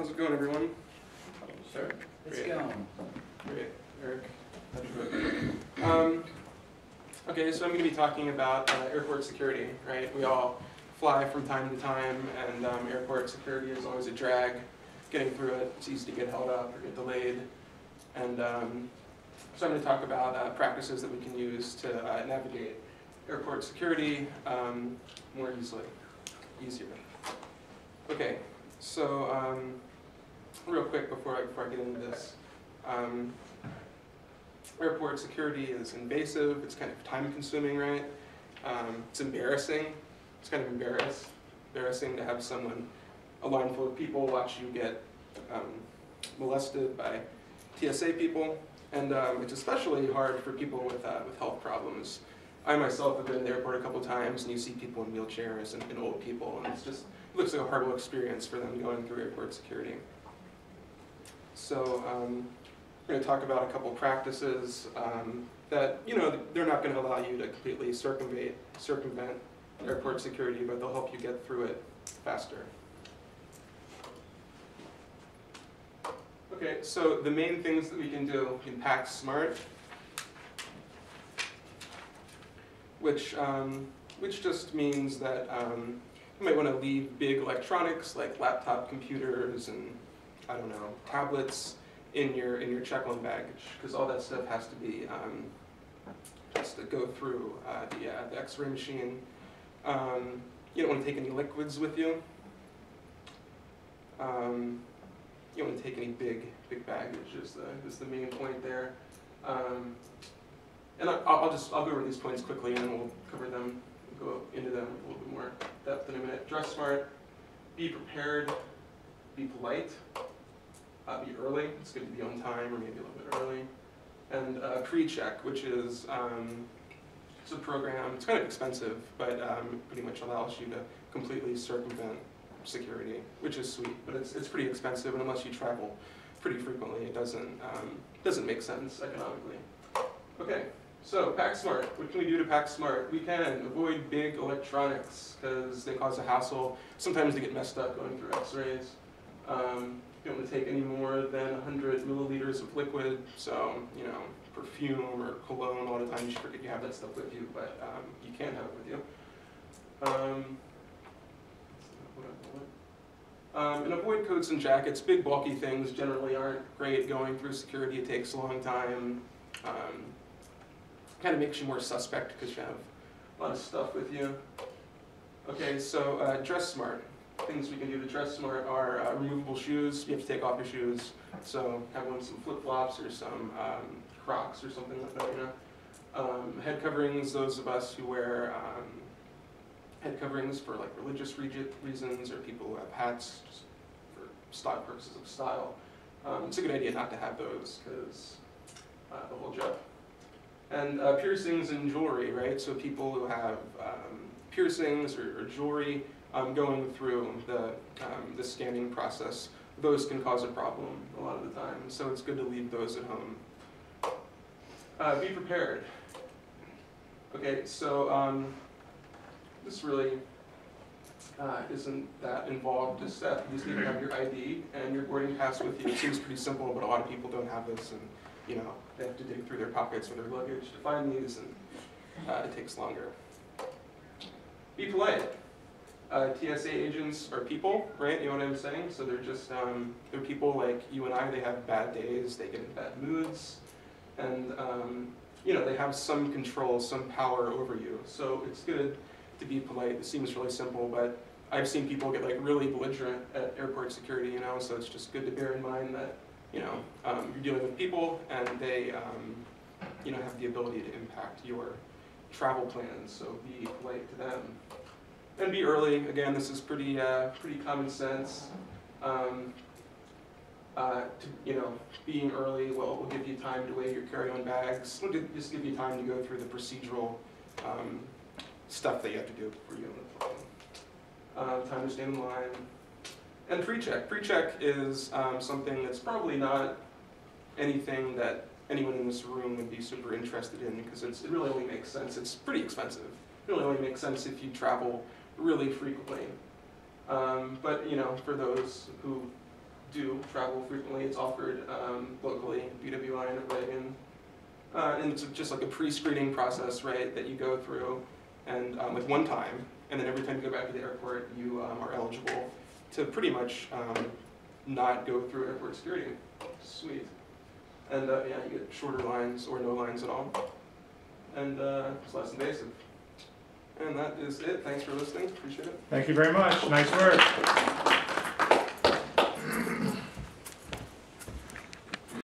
How's it going, everyone? Sure. It's Great. going. Great, Eric. Okay, so I'm going to be talking about airport security, right? We all fly from time to time, and airport security is always a drag. Getting through it, it's easy to get held up or get delayed. And so I'm going to talk about practices that we can use to navigate airport security more easier. Okay, so real quick before I get into this. Airport security is invasive, it's kind of time-consuming, right? It's embarrassing. It's kind of embarrassing to have a line full of people watch you get molested by TSA people. And it's especially hard for people with health problems. I myself have been in the airport a couple times, and you see people in wheelchairs and old people, and it looks like a horrible experience for them going through airport security. So we're going to talk about a couple practices that, they're not going to allow you to completely circumvent airport security, but they'll help you get through it faster. Okay, so the main things that we can do in Pack Smart, which just means that you might want to leave big electronics like laptop computers and, I don't know, tablets in your check-on baggage, because all that stuff has to go through the X-ray machine. You don't want to take any liquids with you. You don't want to take any big baggage is the main point there. And I'll go over these points quickly, and then we'll cover them, go into them a little bit more depth in a minute. Dress smart, be prepared, be polite. Be early. It's good to be on time or maybe a little bit early. And pre-check, which is it's a program. It's kind of expensive, but pretty much allows you to completely circumvent security, which is sweet. But it's pretty expensive, and unless you travel pretty frequently, it doesn't make sense economically. Okay, so Pack Smart. What can we do to Pack Smart? We can avoid big electronics because they cause a hassle. Sometimes they get messed up going through X-rays. You don't want to take any more than 100 milliliters of liquid, so, perfume or cologne, a lot of times you forget you have that stuff with you, but you can have it with you. And avoid coats and jackets. Big bulky things generally aren't great going through security. It takes a long time. Kind of makes you more suspect because you have a lot of stuff with you. Okay, so dress smart. Things we can do to dress smart are removable shoes. You have to take off your shoes. So have some flip-flops or some Crocs or something like that. Head coverings, those of us who wear head coverings for like religious reasons, or people who have hats just for stock purposes of style. It's a good idea not to have those because they'll hold you up. And piercings and jewelry, right? So people who have piercings or jewelry going through the scanning process, those can cause a problem a lot of the time. So it's good to leave those at home. Be prepared. Okay, so this really isn't that involved a step. You just need to have your ID and your boarding pass with you. It seems pretty simple, but a lot of people don't have this, and they have to dig through their pockets or their luggage to find these, and it takes longer. Be polite. TSA agents are people, right? You know what I'm saying? So they're just, they're people like you and I. They have bad days, they get in bad moods, and they have some control, some power over you. So it's good to be polite. It seems really simple, but I've seen people get like really belligerent at airport security, so it's just good to bear in mind that, you're dealing with people, and they, have the ability to impact your travel plans, so be polite to them. And be early. Again, this is pretty common sense. Being early will give you time to weigh your carry-on bags. It'll just give you time to go through the procedural stuff that you have to do before you get on the plane. Time to stand in line. And pre-check. Pre-check is something that's probably not anything that anyone in this room would be super interested in, because it really only makes sense. It's pretty expensive. It really only makes sense if you travel really frequently. But for those who do travel frequently. It's offered locally, BWI and at Reagan. And it's just like a pre-screening process, right, that you go through, and with one time, and then every time you go back to the airport, you are eligible to pretty much not go through airport security. Sweet. And yeah, you get shorter lines or no lines at all. And it's less invasive. And that is it. Thanks for listening. Appreciate it. Thank you very much. Nice work.